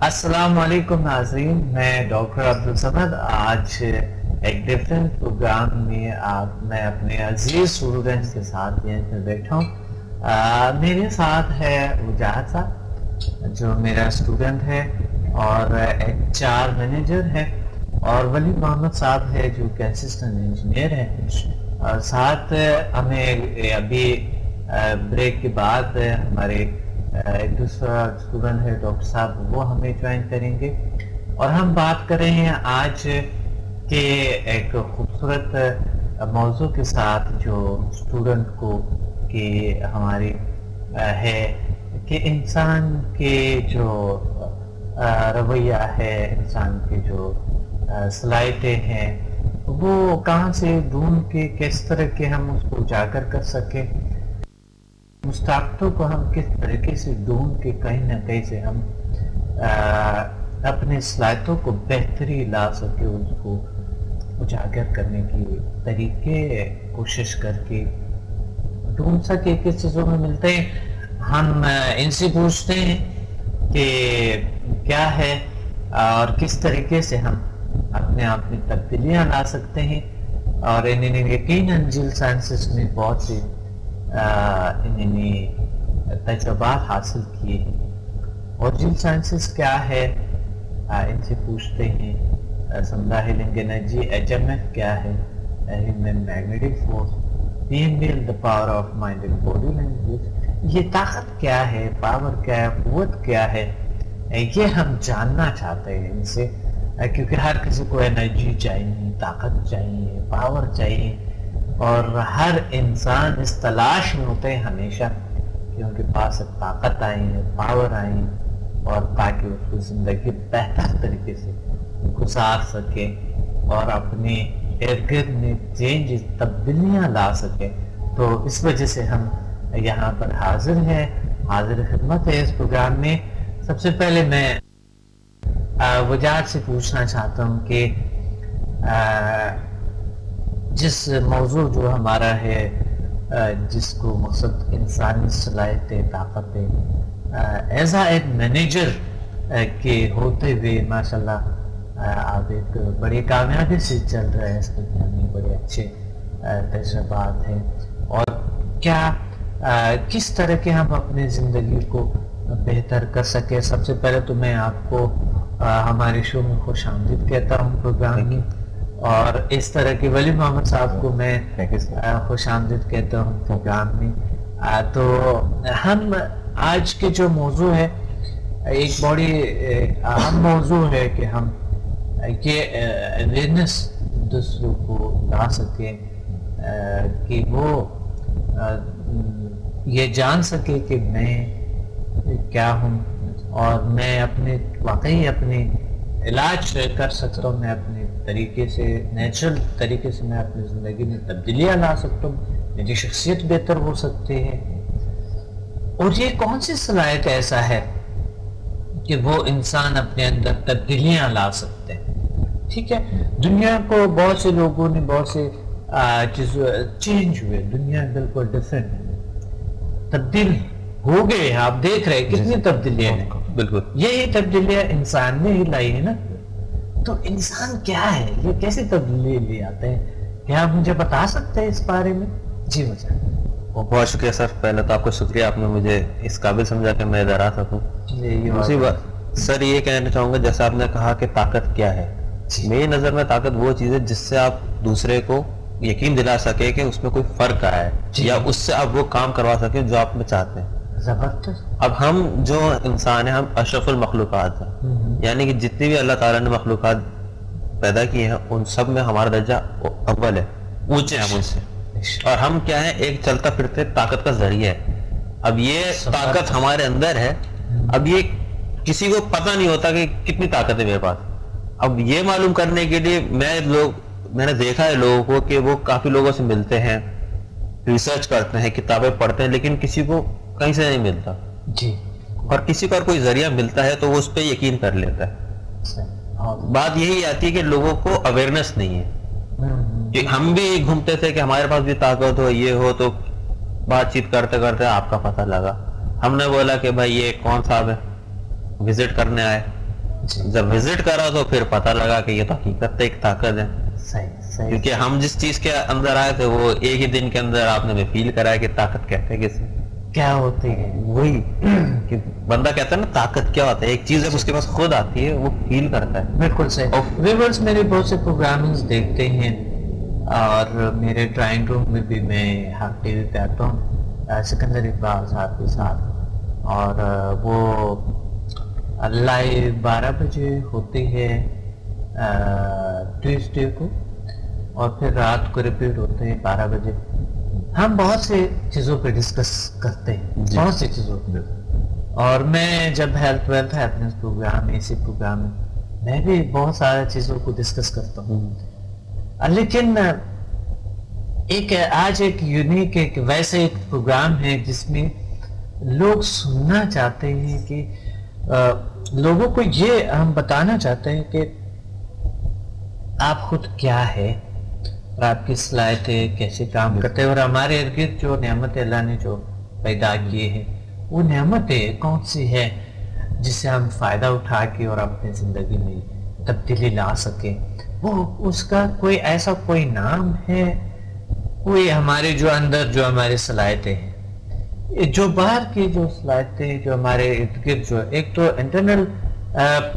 السلام علیکم ناظرین، میں ڈاکٹر عبدالصمد آج ایک ڈیفرنٹ پروگرام میں میں اپنے عزیز اسٹوڈنٹس کے ساتھ یہیں پہ بیٹھا ہوں۔ میرے ساتھ ہے وجاہد صاحب جو میرا اسٹوڈنٹ ہے اور ایچ آر مینیجر ہے، اور ولی محمد صاحب ہے جو کہ اسسٹنٹ انجینئر ہے، اور ساتھ ہمیں ابھی بریک کے بعد ہمارے ایک دوسرا اسٹوڈنٹ ہے ڈاکٹر صاحب، وہ ہمیں جوائن کریں گے، اور ہم بات کر رہے ہیں آج کے ایک خوبصورت موضوع کے ساتھ جو اسٹوڈنٹ کو کہ ہماری ہے کہ انسان کے جو رویہ ہے، انسان کے جو صلاحیتیں ہیں، وہ کہاں سے ڈھونڈ کے کس طرح کے ہم اس کو اجاگر کر سکیں، مستقبل کو ہم کس طریقے سے ڈھونڈ کے کہیں نہ کہیں سے ہم اپنے صلاحیتوں کو بہتری لا سکے، اس کو اجاگر کرنے کی طریقے کوشش کر کے ڈھونڈ سکے، کس چیزوں میں ملتے ہیں۔ ہم ان سے پوچھتے ہیں کہ کیا ہے اور کس طریقے سے ہم اپنے آپ میں تبدیلیاں لا سکتے ہیں، اور انہوں نے یقیناً جیل سائنسز میں بہت سے انہوں نے تجربات حاصل کیے ہیں، اور جیل سائنسز کیا ہے ان سے پوچھتے ہیں۔ سمدہ healing energy, H M F کیا ہے، human magnetic force, female the power of mind and body language, یہ طاقت کیا ہے، پاور کیا ہے، قوت کیا ہے، یہ ہم جاننا چاہتے ہیں ان سے، کیونکہ ہر کسی کو انرجی چاہیے، طاقت چاہیے، پاور چاہیے، اور ہر انسان اس تلاش میں ہوتے ہیں ہمیشہ کہ ان کے پاس طاقت آئیں، پاور آئیں، اور تاکہ اس کو زندگی بہتر طریقے سے گزار سکے اور اپنے ارد گرد میں چینجز، تبدیلیاں لا سکے۔ تو اس وجہ سے ہم یہاں پر حاضر ہیں، حاضر خدمت ہے اس پروگرام میں۔ سب سے پہلے میں وجاہد سے پوچھنا چاہتا ہوں کہ جس موضوع جو ہمارا ہے، جس کو مقصد انسانی صلاحیتیں، طاقتیں، ایز ایک مینیجر کے ہوتے ہوئے ماشاءاللہ آپ ایک بڑی کامیابی سے چل رہے ہیں اس دنیا میں، بڑے اچھے تجربات ہیں، اور کیا کس طرح کے ہم اپنی زندگی کو بہتر کر سکیں۔ سب سے پہلے تو میں آپ کو ہمارے شو میں خوش آمدید کہتا ہوں پروگرام میں، اور اس طرح کے ولی محمد صاحب کو میں خوش آمدید کہتا ہوں پروگرام میں۔ تو ہم آج کے جو موضوع ہے ایک بڑی اہم موضوع ہے کہ ہم یہ اویئرنیس دوسروں کو لا سکیں کہ وہ یہ جان سکے کہ میں کیا ہوں، اور میں اپنے واقعی اپنے علاج کر سکتا ہوں، میں اپنے طریقے سے، نیچرل طریقے سے میں اپنی زندگی میں تبدیلیاں لا سکتا ہوں، میری شخصیت بہتر ہو سکتی ہے۔ اور یہ کون سی صلاحیت ایسا ہے کہ وہ انسان اپنے اندر تبدیلیاں لا سکتے ہیں؟ ٹھیک ہے، دنیا کو بہت سے لوگوں نے بہت سے چیزیں چینج ہوئے، دنیا بالکل ڈفرینٹ تبدیل ہو گئے ہیں، آپ دیکھ رہے ہیں کتنی تبدیلیاں ہیں، بالکل یہی تبدیلیاں انسان نے ہی لائی ہے نا۔ تو انسان کیا ہے، یہ کیسے تبدیلی لے آتے ہیں، کیا آپ مجھے بتا سکتے ہیں اس بارے میں؟ جی مجھے بہت شکریہ سر، پہلے تو آپ کو شکریہ، آپ نے مجھے اس قابل سمجھا کہ میں ادھر آ سکوں۔ دوسری بات سر یہ کہنا چاہوں گا، جیسے آپ نے کہا کہ طاقت کیا ہے، میری نظر میں طاقت وہ چیز ہے جس سے آپ دوسرے کو یقین دلا سکے کہ اس میں کوئی فرق آیا ہے، یا اس سے آپ وہ کام کروا سکیں جو آپ میں چاہتے ہیں۔ زبردست۔ اب ہم جو انسان ہیں، ہم اشرف المخلوقات ہیں، یعنی کہ جتنی بھی اللہ تعالیٰ نے مخلوقات پیدا کی ہیں ان سب میں ہمارا درجہ اول ہے، اونچے ہیں ہم ان سے، اور ہم کیا ہے، ایک چلتا پھرتے طاقت کا ذریعہ ہے۔ اب یہ طاقت ہمارے اندر ہے، اب یہ کسی کو پتہ نہیں ہوتا کہ کتنی طاقت ہے میرے پاس۔ اب یہ معلوم کرنے کے لیے میں نے دیکھا ہے لوگوں کو کہ وہ کافی لوگوں سے ملتے ہیں، ریسرچ کرتے ہیں، کتابیں پڑھتے ہیں، لیکن کسی کو کہیں سے نہیں ملتا جی، اور کسی کا کوئی ذریعہ ملتا ہے تو وہ اس پہ یقین کر لیتا ہے۔ بات یہی آتی ہے کہ لوگوں کو اویئرنیس نہیں ہے، کہ ہم بھی گھومتے تھے کہ ہمارے پاس بھی طاقت ہو، یہ ہو، تو بات چیت کرتے کرتے آپ کا پتہ لگا، ہم نے بولا کہ بھائی یہ کون صاحب ہے، وزٹ کرنے آئے، جب وزٹ کرا تو پھر پتہ لگا کہ یہ تو حقیقت ایک طاقت ہے. صحیح. کیونکہ ہم جس چیز کے اندر آئے تھے وہ ایک ہی دن کے اندر آپ نے فیل کرایا کہ طاقت کہتے ہیں کسی کیا ہوتی ہے. وہی کہ بندہ کہتا ہے نا طاقت کیا ہوتا ہے, ایک چیز جب اس کے پاس خود آتی ہے وہ فیل کرتا ہے. بالکل صحیح. ویورز میرے بہت سے پروگرامنگز دیکھتے ہیں اور میرے ڈرائنگ روم میں بھی میں حق ٹی وی پہ آتا ہوں سکندر اقبال صاحب کے ساتھ, اور وہ لائیو 12 بجے ہوتی ہے ٹیوزڈے کو, اور پھر رات کو ریپیٹ ہوتے ہیں 12 بجے. ہم بہت سے چیزوں پہ ڈسکس کرتے ہیں, بہت سی چیزوں پہ, اور میں جب ہیلتھ ویلتھ ہیپینس پروگرام اسی پروگرام میں بھی بہت سارے چیزوں کو ڈسکس کرتا ہوں. لیکن ایک آج ایک یونیک ایک ویسے ایک پروگرام ہے جس میں لوگ سننا چاہتے ہیں کہ لوگوں کو یہ ہم بتانا چاہتے ہیں کہ آپ خود کیا ہے اور آپ کی صلاحیتیں کیسے کام کرتے ہیں, اور ہمارے ارد گرد جو نعمت اللہ نے جو پیدا کیے ہیں وہ نعمتیں کون سی ہے جس سے ہم فائدہ اٹھا کے اور اپنے زندگی میں تبدیلی لا سکیں. وہ اس کا کوئی ایسا کوئی نام ہے, کوئی ہمارے جو اندر جو ہماری صلاحیتیں ہیں, جو باہر کی جو صلاحیتیں جو ہمارے ارد گرد جو ایک تو انٹرنل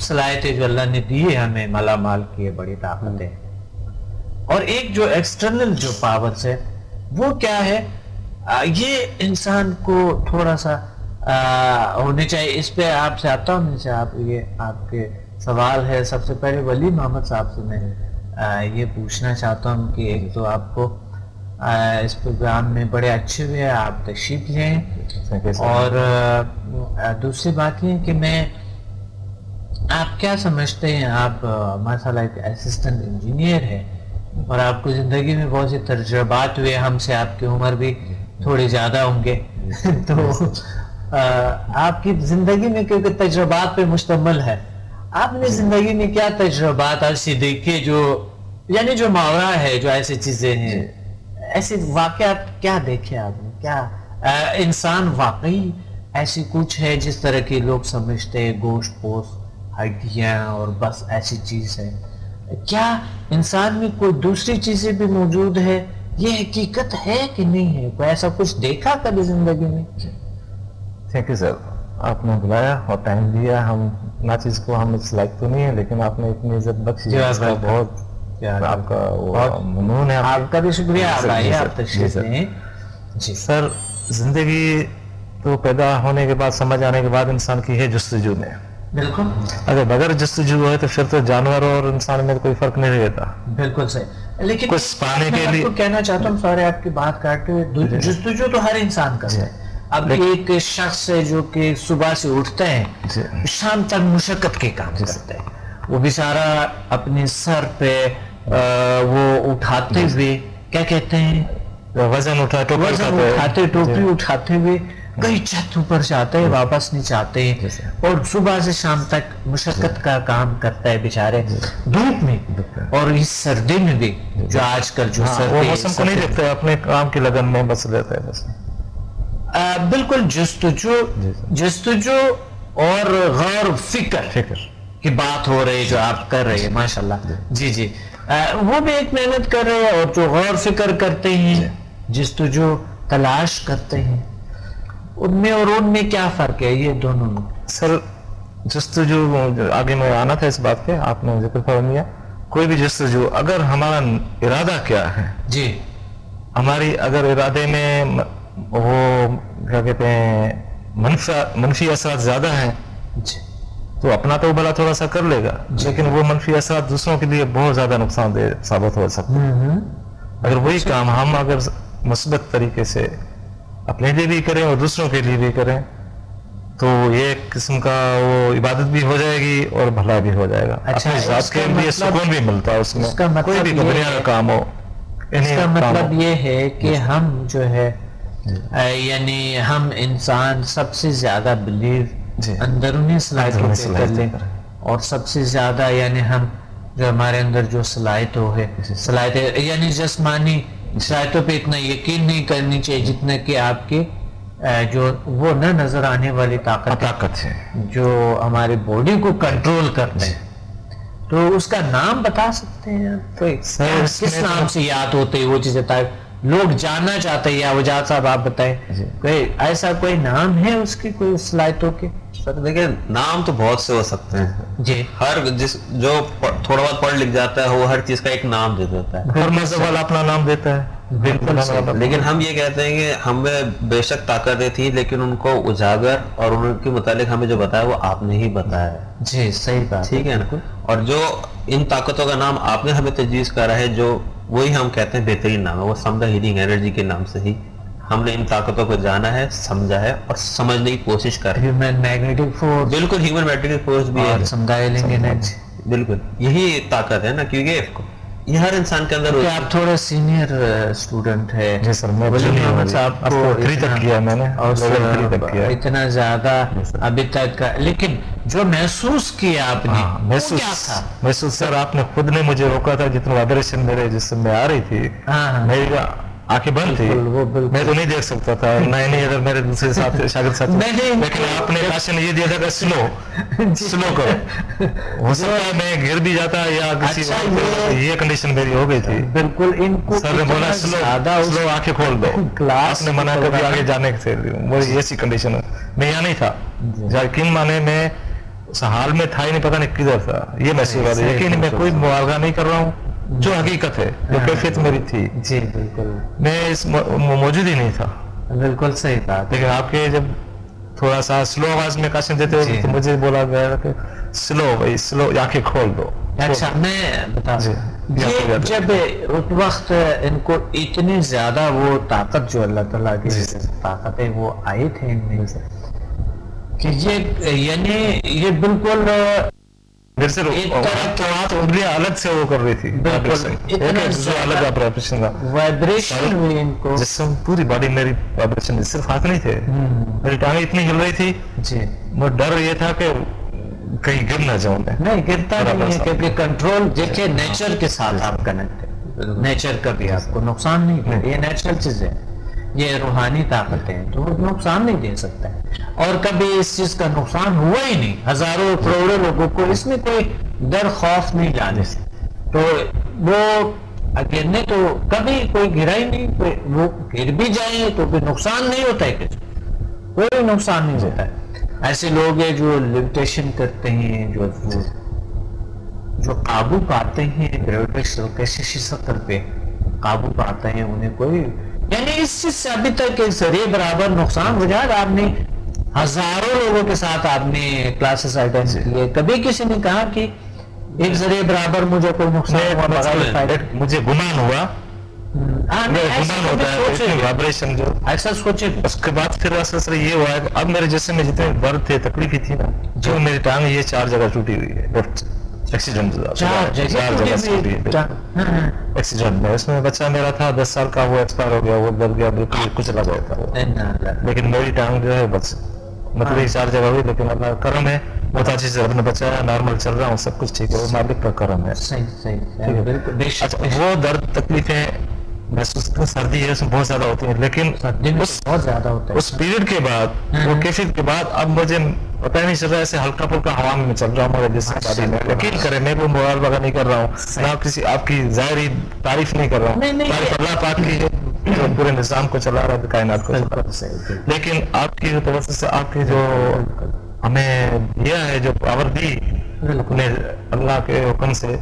صلاحیتیں جو اللہ نے دی ہے ہمیں مالا مال کی بڑی طاقتیں, اور ایک جو ایکسٹرنل جو پاورز ہے وہ کیا ہے, یہ انسان کو تھوڑا سا ہونے چاہیے. اس پہ آپ سے آتا ہوں سے آپ یہ آپ کے سوال ہے. سب سے پہلے ولی محمد صاحب سے میں یہ پوچھنا چاہتا ہوں کہ ایک تو آپ کو اس پروگرام میں بڑے اچھے ہوئے, آپ تشریف لیں, اور دوسری بات یہ کہ میں آپ کیا سمجھتے ہیں, آپ ماشاءاللہ ایک اسسٹنٹ انجینئر ہیں اور آپ کو زندگی میں بہت سے تجربات ہوئے, ہم سے آپ کی عمر بھی تھوڑی زیادہ ہوں گے تو آپ کی زندگی میں کیونکہ تجربات پہ مشتمل ہے, آپ نے زندگی میں کیا تجربات ایسے دیکھے جو یعنی جو ماورا ہے, جو ایسی چیزیں ہیں, ایسے واقعات کیا دیکھے آپ نے, کیا انسان واقعی ایسی کچھ ہے جس طرح کے لوگ سمجھتے ہیں گوشت پوست ہڈیاں اور بس ایسی چیز ہے, کیا انسان میں کوئی دوسری چیزیں بھی موجود ہے, یہ حقیقت ہے کہ نہیں ہے, کوئی ایسا کچھ دیکھا کبھی زندگی میں؟ تھینک یو سر, آپ نے بلایا اور ٹائم دیا. ہم ناچیز کو ہم اس لائق تو نہیں ہے لیکن آپ نے اتنی عزت بخشی, بہت آپ کا ممنون ہے. آپ کا بھی شکریہ, آپ آئیے, آپ تشریف لیں. جی سر, زندگی تو پیدا ہونے کے بعد سمجھ آنے کے بعد انسان کی ہے جستجو میں. بالکل, اگر بغیر جستجو ہے تو پھر تو جانور اور انسان میں کوئی فرق نہیں رہتا. بالکل صحیح. لیکن کچھ پانے کے لیے کہنا چاہتا ہوں, سارے آپ کی بات کاٹتے ہوئے, جستجو تو ہر انسان کرتا ہے. اب ایک شخص ہے جو کہ صبح سے اٹھتا ہے شام تک مشقت کے کام کرتا ہے, وہ بیچارہ اپنے سر پہ وہ اٹھاتے ہوئے کیا کہتے ہیں وزن اٹھاتے ٹوپی اٹھاتے ہوئے کئی چھت اوپر جاتے ہیں, واپس نہیں چاہتے ہیں, اور صبح سے شام تک مشقت کا کام کرتا ہے بیچارے دھوپ میں, اور اس سردی میں بھی جو آج کل جو وہ موسم کو نہیں دیکھتے, اپنے کام کی لگن میں بس رہتا ہے بس. بالکل جستجو اور غور فکر کی بات ہو رہی ہے جو آپ کر رہے ہیں, ماشاءاللہ. جی وہ بھی ایک محنت کر رہے ہیں, اور جو غور فکر کرتے ہیں, جستجو تلاش کرتے ہیں, ان میں اور ان میں کیا فرق ہے یہ دونوں میں؟ سر جستجو آگے میں آنا تھا اس بات پہ, آپ نے ذکر فرمایا. کوئی بھی جستجو اگر ہمارا ارادہ کیا ہے, جی ہماری اگر ارادے میں وہ کیا کہتے ہیں منفی اثرات زیادہ ہیں تو اپنا تو بھلا تھوڑا سا کر لے گا, لیکن وہ منفی اثرات دوسروں کے لیے بہت زیادہ نقصان دہ ثابت ہو سکتے ہیں. اگر وہی کام ہم اگر مثبت طریقے سے اپنے لیے بھی کریں اور دوسروں کے لیے بھی کریں تو یہ ایک قسم کا وہ عبادت بھی ہو جائے گی اور بھلا بھی ہو جائے گا. اپنے ذات کے لیے سکون بھی ملتا ہے اس میں, کوئی بھی دنیا کا کام ہو. اس کا مطلب یہ ہے کہ ہم جو ہے یعنی ہم انسان سب سے زیادہ بلیو اندرونی صلاحیتوں پہ کر لیں, اور سب سے زیادہ یعنی ہم جو ہمارے اندر جو صلاحیتیں یعنی جسمانی صلاحیتوں پہ اتنا یقین نہیں کرنی چاہیے جتنا کہ آپ کے جو وہ نہ نظر آنے والی طاقت ہے جو ہماری باڈی کو کنٹرول کرتے ہیں. تو اس کا نام بتا سکتے ہیں کس نام سے یاد ہوتے ہیں وہ چیزیں لوگ جاننا چاہتے ہیں؟ یا وجاہت صاحب آپ بتائیں کوئی ایسا کوئی نام ہے اس کی کوئی صلاحیتوں کے؟ سر دیکھیں نام تو بہت سے ہو سکتے ہیں جی. ہر جو تھوڑا بہت پڑھ لکھ جاتا ہے وہ ہر چیز کا ایک نام دے دیتا ہے. ہر مذہب والا اپنا نام دیتا ہے. لیکن ہم یہ کہتے ہیں کہ ہمیں بے شک طاقتیں تھیں لیکن ان کو اجاگر اور ان کے متعلق ہمیں جو بتایا وہ آپ نے ہی بتایا ہے. جی صحیح بات. ٹھیک ہے نا. اور جو ان طاقتوں کا نام آپ نے ہمیں تجویز کرا ہے جو وہی ہم کہتے ہیں بہترین نام ہے. وہ سمدھا ہیلنگ انرجی کے نام سے ہی ہم نے ان طاقتوں کو جانا ہے, سمجھا ہے اور سمجھنے کی کوشش کر رہے ہیں. ہیومن میگنیٹک فورس, بالکل ہیومن میگنیٹک فورس بھی ہے, سمدھا ہیلنگ انرجی, بالکل یہی طاقت ہے نا. کیونکہ یہ ہر انسان کے اندر. آپ تھوڑے سینئر اسٹوڈنٹ ہے. جی سر میں صاحب کو 3 تک کیا میں نے اور اتنا زیادہ ابھی تک کا, لیکن جو محسوس کیا آپ نے محسوس سر آپ نے خود نے مجھے روکا تھا. جتنا وائبریشن میرے جسم میں آ رہی تھی میری آنکھیں بند تھی, میں تو نہیں دیکھ سکتا تھا. نہیں اگر میرے دوسرے شاگرد ساتھ, لیکن آپ نے راشن یہ دیا تھا کہ سلو کرو. ہو سکتا ہے میں گر بھی جاتا یا کسی یہ کنڈیشن میری ہو گئی تھی. بالکل ان کو سر نے بولا سلو آنکھیں کھول دو. آپ نے منع کبھی آگے جانے سے, وہ ایسی کنڈیشن میں یہاں نہیں تھا. یقین مانے میں اس حال میں تھا ہی نہیں, پتا نہیں کدھر تھا. یہ محسوس ہوا تھا. یقین میں کوئی مبالغہ نہیں کر رہا ہوں, جو حقیقت ہے جو کیفیت میری تھی. جی بالکل میں اس موجود ہی نہیں تھا. بالکل صحیح بات. لیکن آپ کے جب تھوڑا سا سلو آواز میں کاشن دیتے تو مجھے بولا گیا کہ سلو بھائی سلو آنکھیں کھول دو. اچھا میں بتا جب اس وقت ان کو اتنی زیادہ وہ طاقت جو اللہ تعالیٰ کی طاقت ہے وہ آئی تھے ان میں سے کہ یعنی یہ بالکل الگ سے وہ کر رہی تھی. وائبریشن ہوئی ان کو, جسم پوری باڈی میری وائبریشن, صرف ہاتھ نہیں تھے, میری ٹانگیں اتنی ہل رہی تھی. جی وہ ڈر یہ تھا کہ کہیں گر نہ جاؤں. نہیں گرتا نہیں ہے کیونکہ کنٹرول دیکھیں نیچر کے ساتھ آپ کنیکٹ ہے. نیچر کا بھی آپ کو نقصان نہیں ہے, یہ نیچرل چیز ہے, یہ روحانی طاقتیں ہیں تو وہ نقصان نہیں دے سکتا ہے. اور کبھی اس چیز کا نقصان ہوا ہی نہیں. ہزاروں کروڑوں لوگوں کو اس میں کوئی ڈر خوف نہیں جانے سے, تو وہ گرنے تو کبھی کوئی گرا ہی نہیں. وہ گر بھی جائیں تو کوئی نقصان نہیں ہوتا ہے, کچھ کوئی نقصان نہیں ہوتا ہے. ایسے لوگ ہیں جو لیویٹیشن کرتے ہیں, جو قابو پاتے ہیں گریویٹیشن کیسی شکل پہ قابو پاتے ہیں, انہیں کوئی یعنی اس چیز سے ابھی تک ایک ذریعے برابر نقصان ہو جائے. آپ نے ہزاروں لوگوں کے ساتھ آپ نے کلاسز اٹینڈ کیے, کبھی کسی نے کہا کہ ایک ذریعے برابر مجھے کوئی نقصان ہوا, مجھے گمان ہوا, ایسا سوچے. اس کے بعد پھر اثر یہ ہوا ہے کہ اب میرے جسم میں جتنے درد تھے تکلیفی تھی نا, جو میری ٹانگ یہ 4 جگہ ٹوٹی ہوئی ہے ایکسیڈنٹ میں. اس میں بچہ میرا تھا 10 سال کا, وہ ایکسپائر ہو گیا, وہ دب گیا, بالکل کچھ لگ گیا تھا. لیکن میری ٹانگ جو ہے بس مطلب 4 جگہ ہوئی. لیکن اللہ کرم ہے, بہت اچھی سے رب نے بچایا, نارمل چل رہا ہوں, سب کچھ ٹھیک ہے, وہ مالک کا کرم ہے. وہ درد تکلیفیں محسوس سردی ہے اس میں بہت زیادہ ہوتی ہیں, لیکن بہت زیادہ ہوتا ہے اس پیریڈ کے بعد وہ کیفیت کے بعد اب مجھے پتہ نہیں چل رہا ہے, ایسے ہلکا پھلکا ہوا میں چل رہا ہوں میرے جسم باڈی میں. یقین کریں میں کوئی موبائل وغیرہ نہیں کر رہا ہوں, نہ کسی آپ کی ظاہری تعریف نہیں کر رہا ہوں, تعریف اللہ پاک کی جو پورے نظام کو چلا رہا ہے, کائنات کو چلا رہا ہے. لیکن آپ کی توسط سے آپ کی جو ہمیں دیا ہے, جو پاور دی اپنے اللہ کے حکم سے,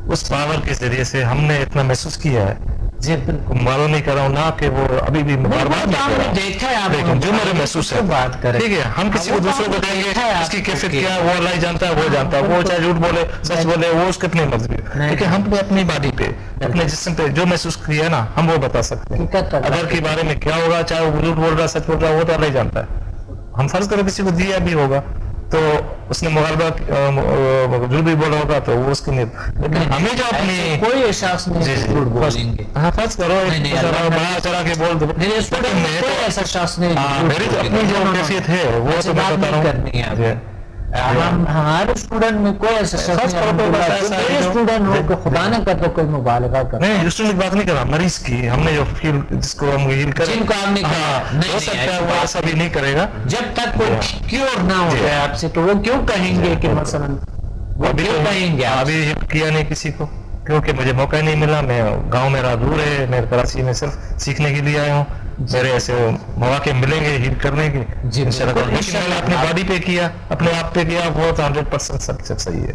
اس پاور کے ذریعے سے ہم نے اتنا محسوس کیا ہے. جی بالکل معلوم نہیں کر رہا ہوں, نہ کہ وہ ابھی بھی دیکھا ہے آپ, لیکن جو میرے محسوس ہے بات کریں, ٹھیک ہے, ہم کسی کو دوسروں کو دیں گے, اس کی کیفیت کیا وہ اللہ ہی جانتا ہے, وہ جانتا ہے, وہ چاہے جھوٹ بولے سچ بولے, وہ اس کی اپنی مرضی. لیکن ہم نے اپنی باڈی پہ اپنے جسم پہ جو محسوس کیا ہے نا, ہم وہ بتا سکتے ہیں. اگر کے بارے میں کیا ہوگا, چاہے وہ جھوٹ بول رہا سچ بول رہا, وہ تو اللہ ہی جانتا ہے. ہم فرض کریں کسی کو دیا بھی ہوگا تو اس نے مغالبہ جو بھی بولا ہوگا تو وہ اس کی نہیں, لیکن ہمیں جو اپنی کوئی احساس نہیں, فرض کرو بڑا چڑھا کے بول دو, ایسا شخص نہیں, میری جو اپنی جو کیفیت ہے وہ تو میں بتا رہا ہوں. ہمارے اسٹوڈنٹ میں کوئی ایسا خاص طور پر بات ایسا ہے جو- اسٹوڈنٹ ہو کہ خدا نہ کرے کوئی مبالغہ کرے. نہیں اسٹوڈنٹ کی بات نہیں کر رہا، مریض کی. ہم نے جو فیل جس کو ہم ہیل کریں، جن کو ہم نے کہا ہاں، نہیں ہو سکتا ہے ایسی وہ بات ایسا بھی نہیں کرے گا. جب تک کوئی کیور نہ ہو جی. جائے آپ سے تو وہ کیوں کہیں گے کہ مثلا وہ ابھی کیوں کہیں گے آپ سے؟ ابھی ہیلپ کیا نہیں کسی کو، کیونکہ مجھے موقع ہی نہیں ملا. میں گاؤں میرا دور ہے، میں کراچی میں صرف سیکھنے کے لیے آیا ہوں. میرے ایسے مواقع ملیں گے ہیل کرنے کے جی، انشاءاللہ. بالکل، لیکن میں نے اپنی باڈی پہ کیا، اپنے آپ پہ کیا، بہت 100% سب صحیح ہے.